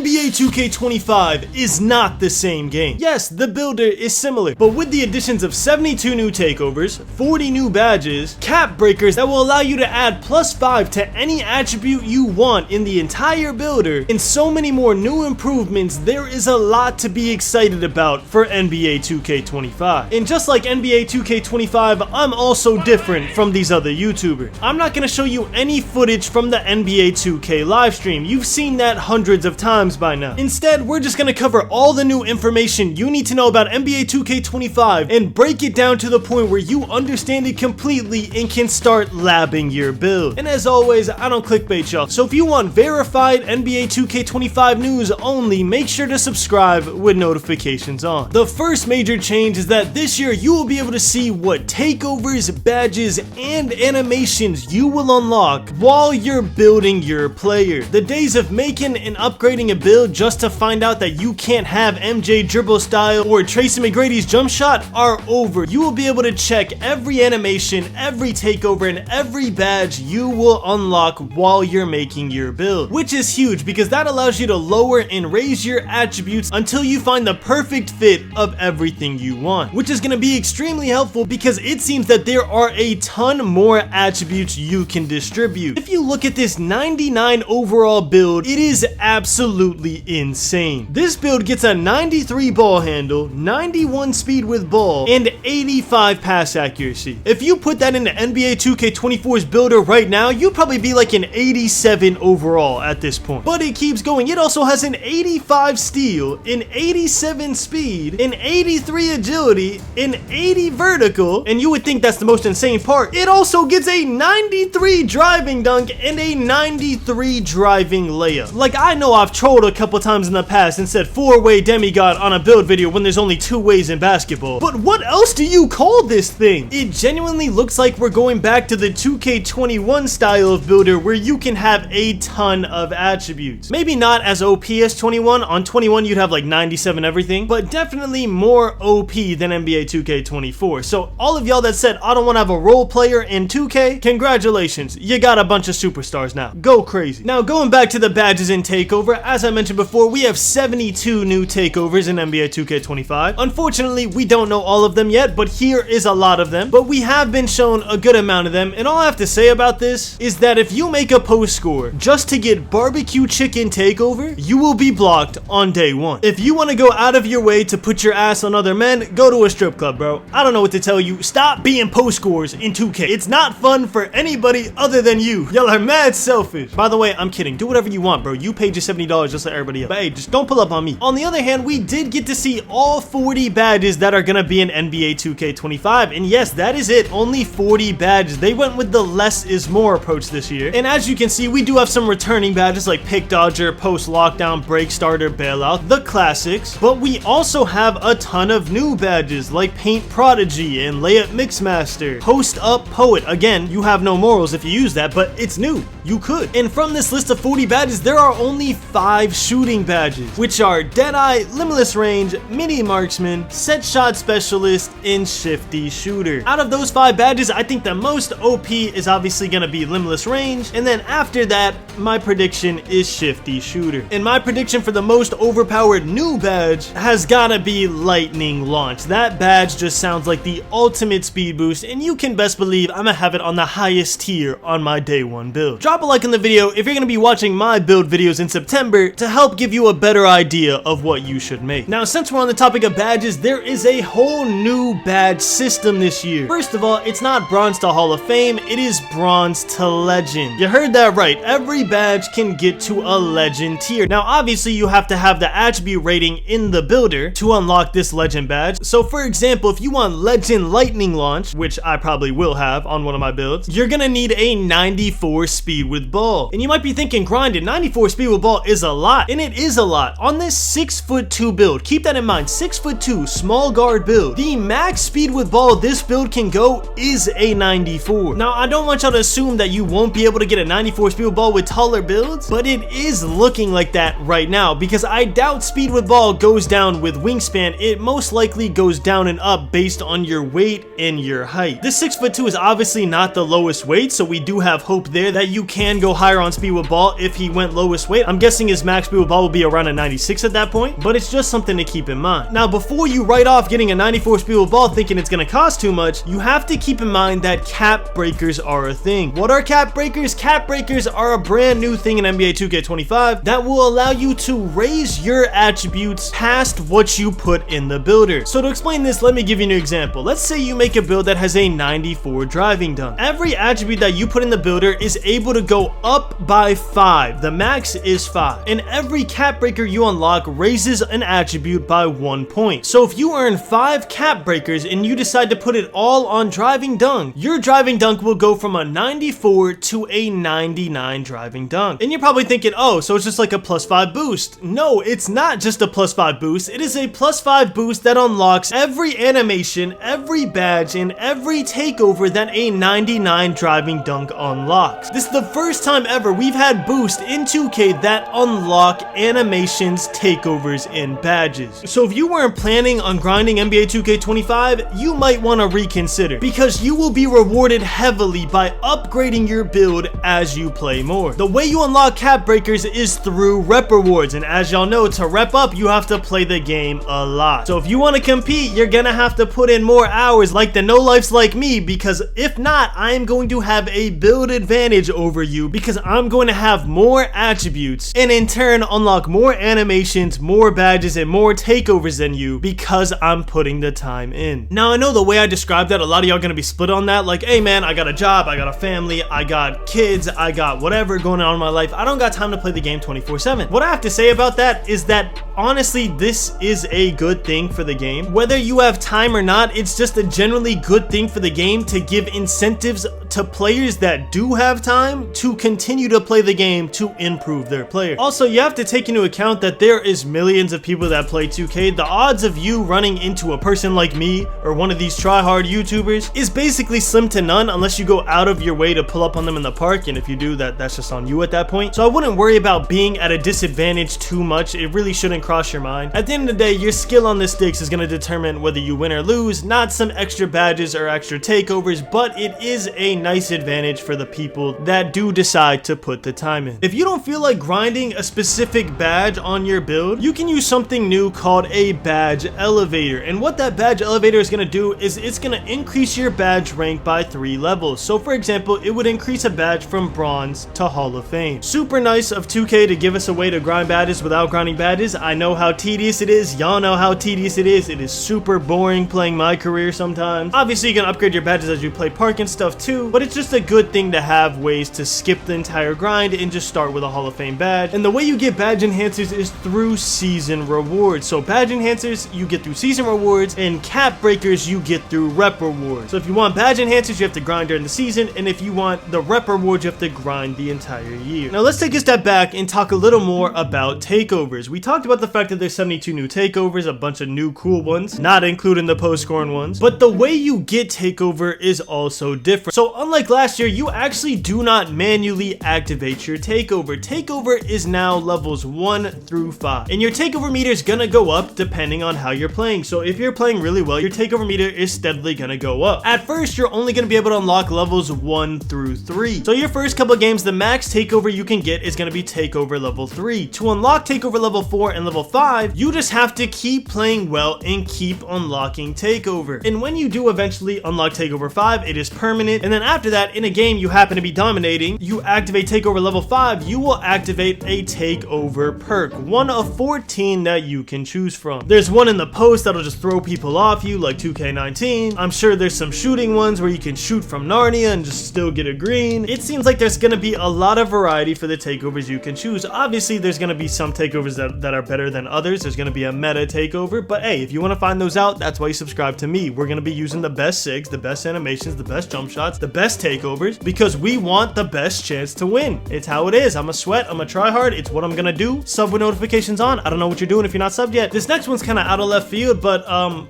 NBA 2K25 is not the same game. Yes, the builder is similar, but with the additions of 72 new takeovers, 40 new badges, cap breakers that will allow you to add +5 to any attribute you want in the entire builder, and so many more new improvements, there is a lot to be excited about for NBA 2K25. And just like NBA 2K25, I'm also different from these other YouTubers. I'm not going to show you any footage from the NBA 2K livestream. You've seen that hundreds of times by now. Instead, we're just going to cover all the new information you need to know about NBA 2K25 and break it down to the point where you understand it completely and can start labbing your build. And as always, I don't clickbait y'all, so if you want verified NBA 2K25 news only, make sure to subscribe with notifications on. The first major change is that this year you will be able to see what takeovers, badges, and animations you will unlock while you're building your player. The days of making and upgrading a build just to find out that you can't have MJ dribble style or Tracy McGrady's jump shot are over. You will be able to check every animation, every takeover, and every badge you will unlock while you're making your build, which is huge because that allows you to lower and raise your attributes until you find the perfect fit of everything you want, which is going to be extremely helpful because it seems that there are a ton more attributes you can distribute. If you look at this 99 overall build, it is absolutely insane. This build gets a 93 ball handle, 91 speed with ball, and 85 pass accuracy. If you put that into NBA 2K24's builder right now, you'd probably be like an 87 overall at this point. But it keeps going. It also has an 85 steal, an 87 speed, an 83 agility, an 80 vertical, and you would think that's the most insane part. It also gets a 93 driving dunk and a 93 driving layup. Like, I know I've trolled a couple times in the past and said 4-way demigod on a build video when there's only 2 ways in basketball, but what else do you call this thing? It genuinely looks like we're going back to the 2K21 style of builder where you can have a ton of attributes. Maybe not as OP as 21. On 21 you'd have like 97 everything, but definitely more OP than NBA 2K24. So all of y'all that said I don't want to have a role player in 2K, congratulations, you got a bunch of superstars now. Go crazy. Now going back to the badges in Takeover, as I mentioned before, we have 72 new takeovers in NBA 2K25. Unfortunately, we don't know all of them yet, but here is a lot of them. But we have been shown a good amount of them, and all I have to say about this is that if you make a post score just to get barbecue chicken takeover, you will be blocked on day 1. If you want to go out of your way to put your ass on other men, go to a strip club, bro. I don't know what to tell you. Stop being post scores in 2K. It's not fun for anybody other than you. Y'all are mad selfish. By the way, I'm kidding. Do whatever you want, bro. You paid your $70 just like everybody else. But hey, just don't pull up on me. On the other hand, we did get to see all 40 badges that are gonna be in NBA 2K25, and yes, that is it. Only 40 badges. They went with the less is more approach this year. And as you can see, we do have some returning badges like Pick Dodger, Post Lockdown, Break Starter, Bailout, the classics. But we also have a ton of new badges like Paint Prodigy and Layup Mixmaster, Post Up Poet. Again, you have no morals if you use that, but it's new. You could. And from this list of 40 badges, there are only 5 shooting badges, which are Deadeye, Limitless Range, Mini Marksman, Set Shot Specialist, and Shifty Shooter. Out of those 5 badges, I think the most OP is obviously going to be Limitless Range, and then after that, my prediction is Shifty Shooter. And my prediction for the most overpowered new badge has got to be Lightning Launch. That badge just sounds like the ultimate speed boost, and you can best believe I'm going to have it on the highest tier on my day 1 build. Drop a like in the video if you're going to be watching my build videos in September to help give you a better idea of what you should make. Now, since we're on the topic of badges, there is a whole new badge system this year. First of all, it's not Bronze to Hall of Fame, it is Bronze to Legend. You heard that right. Every badge can get to a Legend tier. Now, obviously, you have to have the attribute rating in the builder to unlock this Legend badge. So, for example, if you want Legend Lightning Launch, which I probably will have on one of my builds, you're gonna need a 94 speed with ball. And you might be thinking, grinded, 94 speed with ball is a lot, and it is a lot. On this 6'2" build, keep that in mind, 6'2", small guard build, the max speed with ball this build can go is a 94. Now, I don't want y'all to assume that you won't be able to get a 94 speed with ball with taller builds, but it is looking like that right now because I doubt speed with ball goes down with wingspan. It most likely goes down and up based on your weight and your height. This 6'2" is obviously not the lowest weight, so we do have hope there that you can go higher on speed with ball if he went lowest weight. I'm guessing his max speed with ball will be around a 96 at that point, but it's just something to keep in mind. Now, before you write off getting a 94 speed with ball thinking it's going to cost too much, you have to keep in mind that cap breakers are a thing. What are cap breakers? Cap breakers are a brand new thing in NBA 2K25 that will allow you to raise your attributes past what you put in the builder. So to explain this, let me give you an example. Let's say you make a build that has a 94 driving dunk. Every attribute that you put in the builder is able to go up by 5. The max is 5. And every cap breaker you unlock raises an attribute by 1 point. So if you earn 5 cap breakers and you decide to put it all on driving dunk, your driving dunk will go from a 94 to a 99 driving dunk. And you're probably thinking, oh, so it's just like a +5 boost. No, it's not just a +5 boost. It is a +5 boost that unlocks every animation, every badge, and every takeover that a 99 driving dunk unlocks. This is the first time ever we've had boost in 2K that unlock animations, takeovers, and badges. So if you weren't planning on grinding NBA 2K25, you might want to reconsider because you will be rewarded heavily by upgrading your build as you play more. The way you unlock cap breakers is through rep rewards, and as y'all know, to rep up you have to play the game a lot. So if you want to compete, you're gonna have to put in more hours like the no lifes like me, because if not, I am going to have a build advantage over you because I'm going to have more attributes and in turn unlock more animations, more badges, and more takeovers than you because I'm putting the time in. Now I know the way I described that, a lot of y'all gonna be split on that, like, hey man, I got a job, I got a family, I got kids, I got whatever going on in my life, I don't got time to play the game 24/7. What I have to say about that is that honestly, this is a good thing for the game. Whether you have time or not, it's just a generally good thing for the game to give incentives to players that do have time to continue to play the game to improve their player. Also, you have to take into account that there is millions of people that play 2K. The odds of you running into a person like me or one of these try-hard YouTubers is basically slim to none unless you go out of your way to pull up on them in the park, and if you do, that's just on you at that point. So I wouldn't worry about being at a disadvantage too much. It really shouldn't cross your mind. At the end of the day, your skill on the sticks is going to determine whether you win or lose, not some extra badges or extra takeovers, but it is a nice advantage for the people that do decide to put the time in. If you don't feel like grinding a specific badge on your build, you can use something new called a badge elevator. And what that badge elevator is going to do is it's going to increase your badge rank by 3 levels. So for example, it would increase a badge from bronze to Hall of Fame. Super nice of 2K to give us a way to grind badges without grinding badges. I know how tedious it is. Y'all know how tedious it is. It is super boring playing MYCAREER sometimes. Obviously, you can upgrade your badges as you play park and stuff too, but it's just a good thing to have ways to skip the entire grind and just start with a Hall of Fame badge. And the way you get badge enhancers is through season rewards. So badge enhancers you get through season rewards, and cap breakers you get through rep rewards. So if you want badge enhancers, you have to grind during the season, and if you want the rep rewards, you have to grind the entire year. Now let's take a step back and talk a little more about takeovers. We talked about the fact that there's 72 new takeovers, a bunch of new cool ones, not including the post-scoring ones, but the way you get takeover is also different. So unlike last year, you actually do not manually activate your takeover. Takeover is now levels 1 through 5, and your takeover meter is gonna go up depending on how you're playing. So if you're playing really well, your takeover meter is steadily gonna go up. At first, you're only gonna be able to unlock levels 1 through 3. So your first couple games, the max takeover you can get is gonna be takeover level 3. To unlock takeover level 4 and level 5, you just have to keep playing well and keep unlocking takeover. And when you do eventually unlock takeover 5, it is permanent. And then after that, in a game you happen to be dominating, you activate takeover level 5, you will activate a takeover perk, one of 14 that you can choose from. There's one in the post that'll just throw people off you, like 2K19. I'm sure there's some shooting ones where you can shoot from Narnia and just still get a green. It seems like there's gonna be a lot of variety for the takeovers you can choose. Obviously, there's gonna be some takeovers that are better better than others. There's gonna be a meta takeover, but hey, if you want to find those out, that's why you subscribe to me. We're gonna be using the best SIGs, the best animations, the best jump shots, the best takeovers, because we want the best chance to win. It's how it is. I'm a sweat, I'm a try hard, it's what I'm gonna do. Sub with notifications on. I don't know what you're doing if you're not subbed yet. This next one's kind of out of left field, but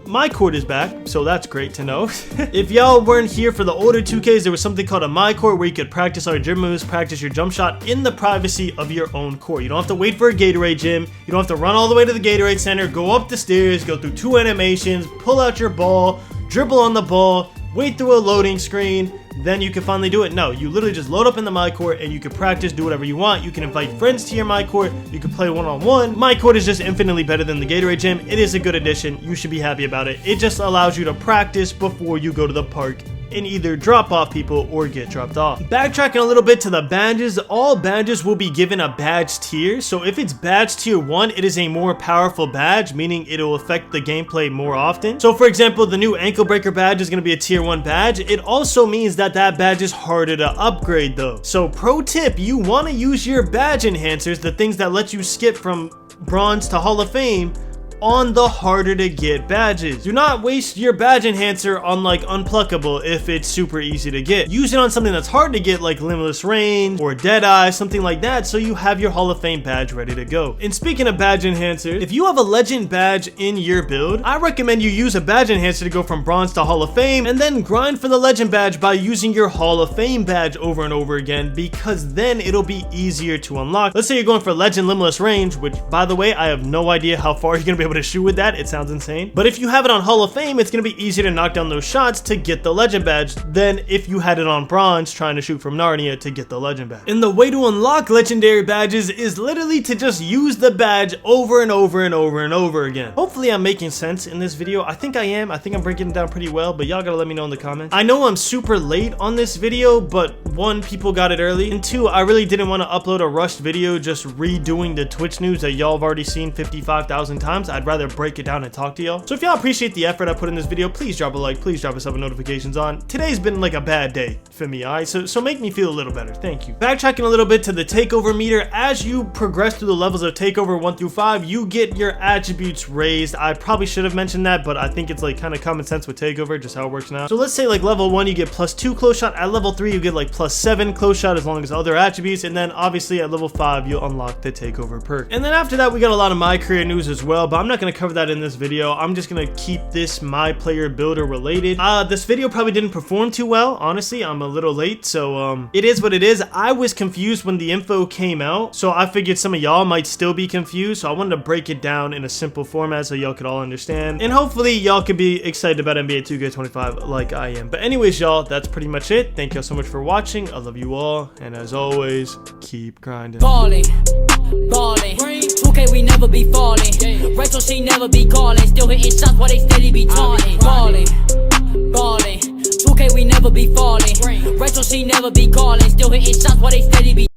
MyCAREER is back, so that's great to know. If y'all weren't here for the older 2Ks, there was something called a MyCAREER where you could practice our gym moves, practice your jump shot in the privacy of your own court. You don't have to wait for a Gatorade gym. You don't have to run all the way to the Gatorade center, go up the stairs, go through 2 animations, pull out your ball, dribble on the ball, wait through a loading screen, then you can finally do it. No, you literally just load up in the MyCAREER and you can practice, do whatever you want. You can invite friends to your MyCAREER. You can play one-on-one. MyCAREER is just infinitely better than the Gatorade gym. It is a good addition. You should be happy about it. It just allows you to practice before you go to the park and either drop off people or get dropped off. Backtracking a little bit to the badges, all badges will be given a badge tier. So if it's badge tier 1, it is a more powerful badge, meaning it'll affect the gameplay more often. So for example, the new ankle breaker badge is going to be a tier 1 badge. It also means that that badge is harder to upgrade though. So pro tip, you want to use your badge enhancers, the things that let you skip from bronze to Hall of Fame, on the harder to get badges. Do not waste your badge enhancer on like unpluckable if it's super easy to get. Use it on something that's hard to get like Limitless Range or Deadeye, something like that, so you have your Hall of Fame badge ready to go. And speaking of badge enhancers, if you have a legend badge in your build, I recommend you use a badge enhancer to go from bronze to Hall of Fame and then grind for the legend badge by using your Hall of Fame badge over and over again, because then it'll be easier to unlock. Let's say you're going for legend Limitless Range, which by the way, I have no idea how far you're gonna be able to shoot with that. It sounds insane, but if you have it on Hall of Fame, it's gonna be easier to knock down those shots to get the legend badge than if you had it on bronze trying to shoot from Narnia to get the legend badge. And the way to unlock legendary badges is literally to just use the badge over and over and over and over again. Hopefully I'm making sense in this video. I think I am. I think I'm breaking it down pretty well, but y'all gotta let me know in the comments. I know I'm super late on this video, but 1, people got it early, and 2, I really didn't want to upload a rushed video just redoing the Twitch news that y'all have already seen 55,000 times. I'd rather break it down and talk to y'all. So if y'all appreciate the effort I put in this video, please drop a like, please drop a sub with notifications on. Today's been like a bad day for me, alright? So make me feel a little better. Thank you. Backtracking a little bit to the takeover meter, as you progress through the levels of takeover 1 through 5, you get your attributes raised. I probably should have mentioned that, but I think it's like kind of common sense with takeover, just how it works now. So let's say like level 1, you get +2 close shot. At level 3, you get like +7 close shot as long as other attributes. And then obviously at level 5, you'll unlock the takeover perk. And then after that, we got a lot of MyCAREER news as well, but I'm not going to cover that in this video. I'm just gonna keep this MyPLAYER builder related. This video probably didn't perform too well, honestly. I'm a little late, so it is what it is. I was confused when the info came out, so I figured some of y'all might still be confused, so I wanted to break it down in a simple format so y'all could all understand, and hopefully y'all could be excited about NBA 2K25 like I am. But anyways, y'all, that's pretty much it. Thank y'all so much for watching. I love you all, and as always, keep grinding. Ballin', 2K we never be falling. Rachel she never be calling. Still hitting shots while they steady be taunting. Ballin', 2K we never be falling. Rachel she never be calling. Still hitting shots while they steady be